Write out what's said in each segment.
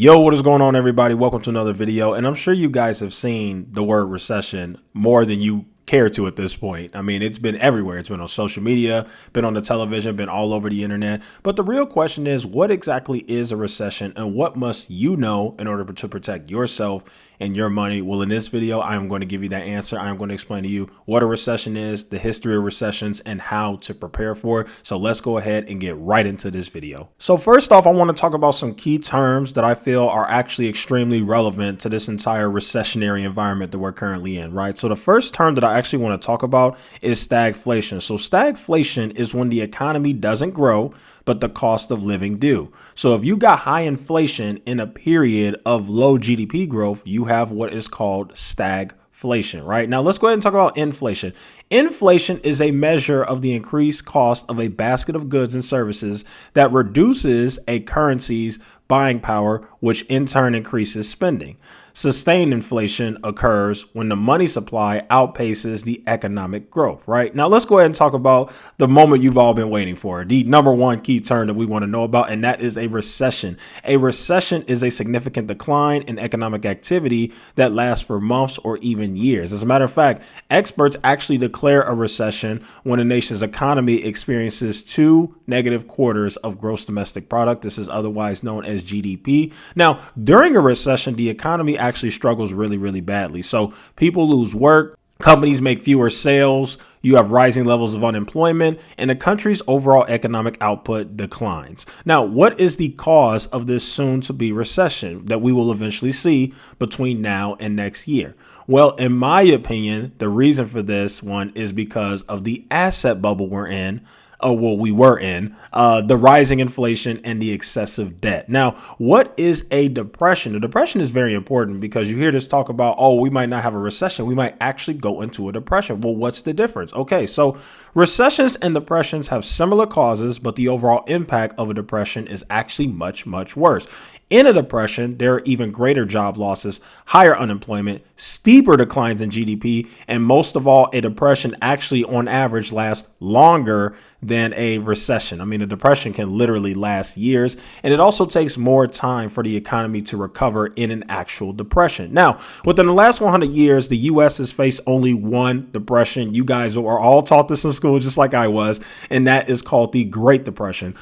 Yo, what is going on, everybody? Welcome to another video. And I'm sure you guys have seen the word recession more than you care to at this point. I mean, it's been everywhere. It's been on social media, been on the television, been all over the internet. But the real question is, what exactly is a recession and what must you know in order to protect yourself and your money? Well, in this video, I am going to give you that answer. I am going to explain to you what a recession is, the history of recessions, and how to prepare for it. So let's go ahead and get right into this video. So first off, I want to talk about some key terms that I feel are actually extremely relevant to this entire recessionary environment that we're currently in, right? So the first term that I actually want to talk about is stagflation. So stagflation is when the economy doesn't grow, but the cost of living do. So if you got high inflation in a period of low GDP growth, you have what is called stagflation, right? Now let's go ahead and talk about inflation. Inflation is a measure of the increased cost of a basket of goods and services that reduces a currency's buying power, which in turn increases spending. Sustained inflation occurs when the money supply outpaces the economic growth, right? Now let's go ahead and talk about the moment you've all been waiting for, the number one key term that we want to know about, and that is a recession. A recession is a significant decline in economic activity that lasts for months or even years. As a matter of fact, experts actually declare a recession when a nation's economy experiences two negative quarters of gross domestic product. This is otherwise known as GDP. Now, during a recession, the economy actually struggles really badly. So people lose work, companies make fewer sales, you have rising levels of unemployment, and the country's overall economic output declines. Now, what is the cause of this soon to be recession that we will eventually see between now and next year? Well, in my opinion, the reason for this one is because of the asset bubble we're in. We were in the rising inflation and the excessive debt. Now, what is a depression? A depression is very important because you hear this talk about, we might not have a recession. We might actually go into a depression. Well, what's the difference? Okay, so recessions and depressions have similar causes, but the overall impact of a depression is actually much worse. In a depression, there are even greater job losses, higher unemployment, steeper declines in GDP, and most of all, a depression actually on average lasts longer than a recession. I mean, a depression can literally last years, and it also takes more time for the economy to recover in an actual depression. Now, within the last 100 years, the U.S. has faced only one depression. You guys are all taught this in school just like I was, and that is called the Great Depression.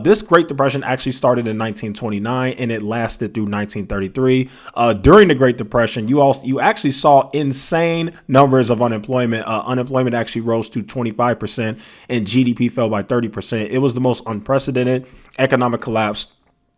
This Great Depression actually started in 1929, and it lasted through 1933. During the Great Depression, you actually saw insane numbers of unemployment. Unemployment actually rose to 25%, and GDP fell by 30%. It was the most unprecedented economic collapse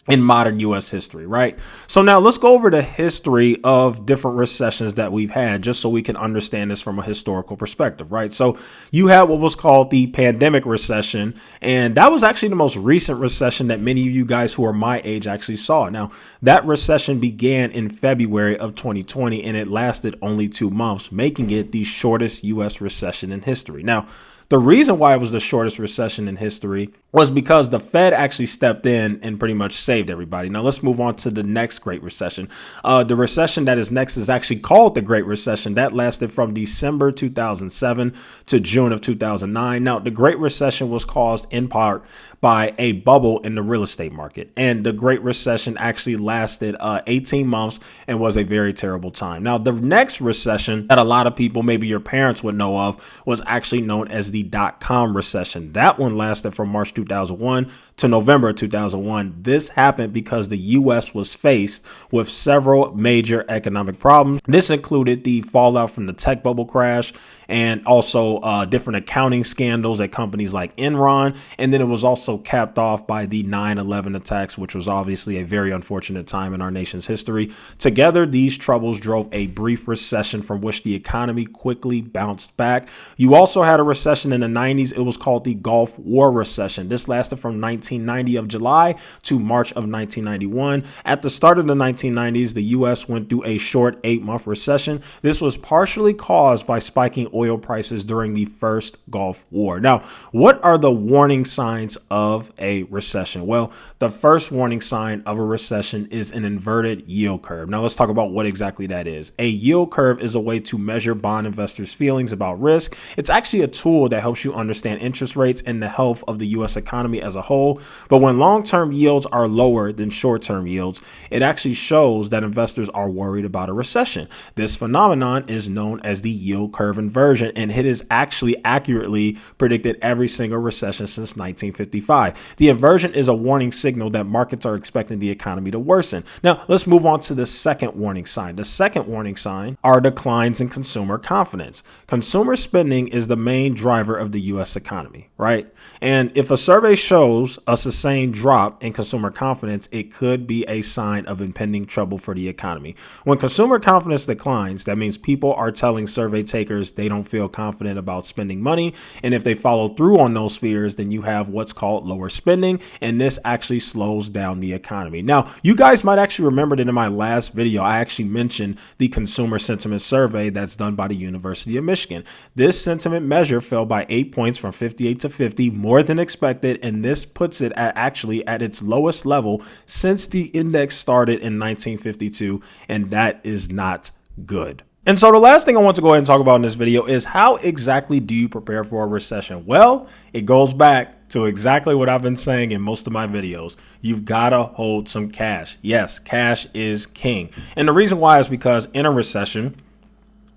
in modern U.S. history, right? So now let's go over the history of different recessions that we've had, just so we can understand this from a historical perspective, right? So you had what was called the pandemic recession, and that was actually the most recent recession that many of you guys who are my age actually saw. Now, that recession began in February of 2020, and it lasted only 2 months, making it the shortest U.S. recession in history. Now, the reason why it was the shortest recession in history was because the Fed actually stepped in and pretty much saved everybody. Now let's move on to the next Great Recession. The recession that is next is actually called the Great Recession. That lasted from December 2007 to June of 2009. Now, the Great Recession was caused in part by a bubble in the real estate market. And the Great Recession actually lasted 18 months and was a very terrible time. Now, the next recession that a lot of people, maybe your parents would know of, was actually known as the dot-com recession. That one lasted from March 2001 to November 2001. This happened because the U.S. was faced with several major economic problems. This included the fallout from the tech bubble crash and also different accounting scandals at companies like Enron. And then it was also capped off by the 9/11 attacks, which was obviously a very unfortunate time in our nation's history. Together, these troubles drove a brief recession from which the economy quickly bounced back. You also had a recession in the 90s. It was called the Gulf War recession. This lasted from 1990 of July to March of 1991. At the start of the 1990s, the U.S. went through a short 8-month recession. This was partially caused by spiking oil prices during the first Gulf War. Now, what are the warning signs of a recession? Well, the first warning sign of a recession is an inverted yield curve. Now, let's talk about what exactly that is. A yield curve is a way to measure bond investors' feelings about risk. It's actually a tool that that helps you understand interest rates and the health of the U.S. economy as a whole. But when long-term yields are lower than short-term yields, it actually shows that investors are worried about a recession. This phenomenon is known as the yield curve inversion, and it has actually accurately predicted every single recession since 1955. The inversion is a warning signal that markets are expecting the economy to worsen. Now, let's move on to the second warning sign. The second warning sign are declines in consumer confidence. Consumer spending is the main driver of the U.S. economy, right? And if a survey shows a sustained drop in consumer confidence, it could be a sign of impending trouble for the economy. When consumer confidence declines, that means people are telling survey takers they don't feel confident about spending money. And if they follow through on those fears, then you have what's called lower spending. And this actually slows down the economy. Now, you guys might actually remember that in my last video, I actually mentioned the consumer sentiment survey that's done by the University of Michigan. This sentiment measure fell by 8 points from 58 to 50, more than expected. And this puts it at its lowest level since the index started in 1952. And that is not good. And so the last thing I want to go ahead and talk about in this video is how exactly do you prepare for a recession? Well, it goes back to exactly what I've been saying in most of my videos. You've got to hold some cash. Yes, cash is king. And the reason why is because in a recession,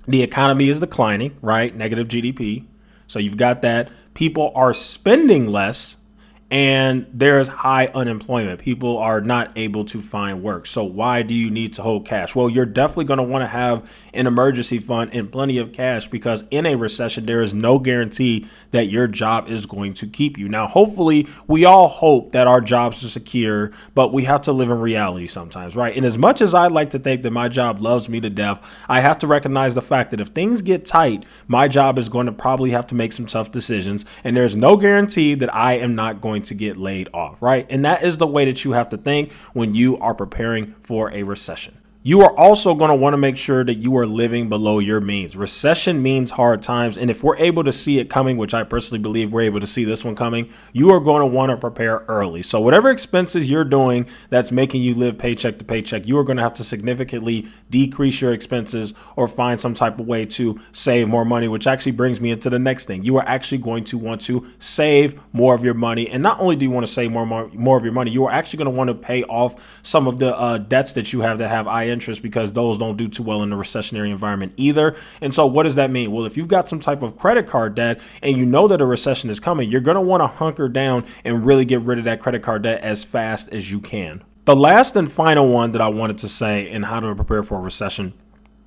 the economy is declining, right? Negative GDP. So you've got that. People are spending less. And there's high unemployment. People are not able to find work. So why do you need to hold cash? Well, you're definitely going to want to have an emergency fund and plenty of cash, because in a recession, there is no guarantee that your job is going to keep you. Now, hopefully, we all hope that our jobs are secure, but we have to live in reality sometimes, right? And as much as I'd like to think that my job loves me to death, I have to recognize the fact that if things get tight, my job is going to probably have to make some tough decisions. And there's no guarantee that I am not going to get laid off, right? And that is the way that you have to think when you are preparing for a recession. You are also going to want to make sure that you are living below your means. Recession means hard times. And if we're able to see it coming, which I personally believe we're able to see this one coming, you are going to want to prepare early. So whatever expenses you're doing that's making you live paycheck to paycheck, you are going to have to significantly decrease your expenses or find some type of way to save more money, which actually brings me into the next thing. You are actually going to want to save more of your money. And not only do you want to save more of your money, you are actually going to want to pay off some of the debts that you have that have high interest, because those don't do too well in a recessionary environment either. And so what does that mean? Well, if you've got some type of credit card debt and you know that a recession is coming, you're going to want to hunker down and really get rid of that credit card debt as fast as you can. The last and final one that I wanted to say in how to prepare for a recession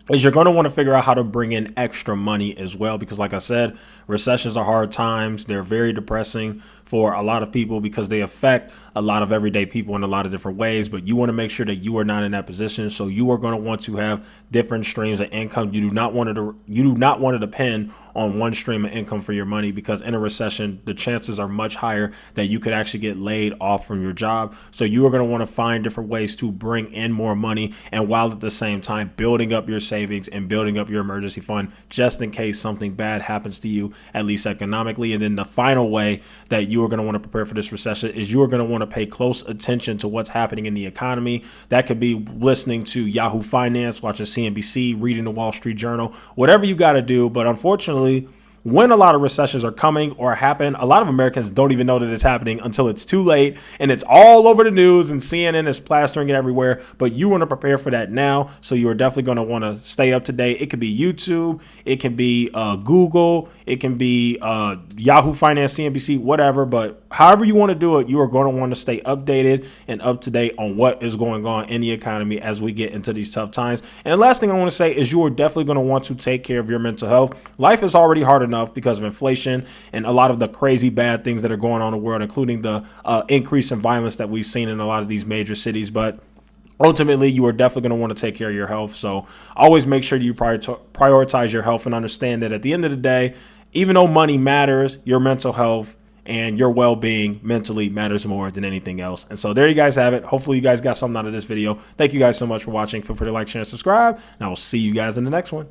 is you're going to want to figure out how to bring in extra money as well, because like I said, recessions are hard times. They're very depressing for a lot of people because they affect a lot of everyday people in a lot of different ways. But you want to make sure that you are not in that position. So you are going to want to have different streams of income. You do not want to depend on one stream of income for your money, because in a recession, the chances are much higher that you could actually get laid off from your job. So you are going to want to find different ways to bring in more money, and while at the same time building up your savings and building up your emergency fund just in case something bad happens to you, at least economically. And then the final way that you are going to want to prepare for this recession is you are going to want to pay close attention to what's happening in the economy. That could be listening to Yahoo Finance, watching CNBC, reading the Wall Street Journal, whatever you got to do. But unfortunately, when a lot of recessions are coming or happen, a lot of Americans don't even know that it's happening until it's too late and it's all over the news and CNN is plastering it everywhere. But you want to prepare for that now. So you are definitely going to want to stay up to date. It could be YouTube. It can be Google. It can be Yahoo Finance, CNBC, whatever. But however you want to do it, you are going to want to stay updated and up to date on what is going on in the economy as we get into these tough times. And the last thing I want to say is you are definitely going to want to take care of your mental health. Life is already hard enough because of inflation and a lot of the crazy bad things that are going on in the world, including the increase in violence that we've seen in a lot of these major cities. But ultimately, you are definitely going to want to take care of your health. So always make sure you prioritize your health and understand that at the end of the day, even though money matters, your mental health and your well-being mentally matters more than anything else. And so there you guys have it. Hopefully you guys got something out of this video. Thank you guys so much for watching. Feel free to like, share, and subscribe. And I will see you guys in the next one.